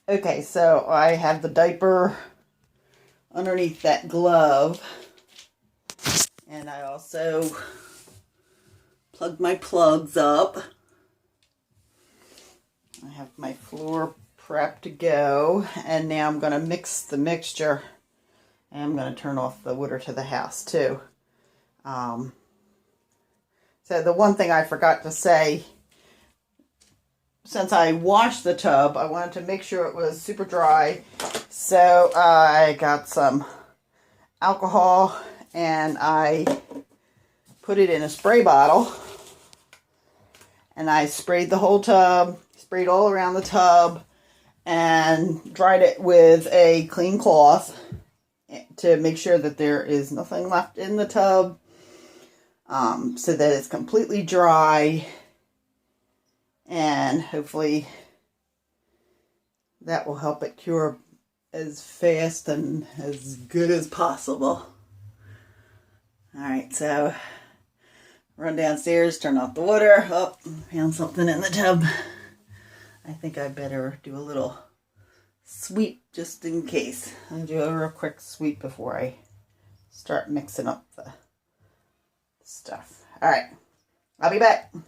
Okay, so I have the diaper underneath that glove. And I also plugged my plugs up. I have my floor prepped to go. And now I'm going to mix the mixture. And I'm going to turn off the water to the house too. So the one thing I forgot to say, since I washed the tub, I wanted to make sure it was super dry. So I got some alcohol and I put it in a spray bottle. And I sprayed the whole tub, sprayed all around the tub, and dried it with a clean cloth to make sure that there is nothing left in the tub, so that it's completely dry. And hopefully that will help it cure as fast and as good as possible. Alright, so run downstairs, turn off the water. Oh, found something in the tub. I think I better do a little sweep just in case. I'll do a real quick sweep before I start mixing up the stuff. Alright, I'll be back.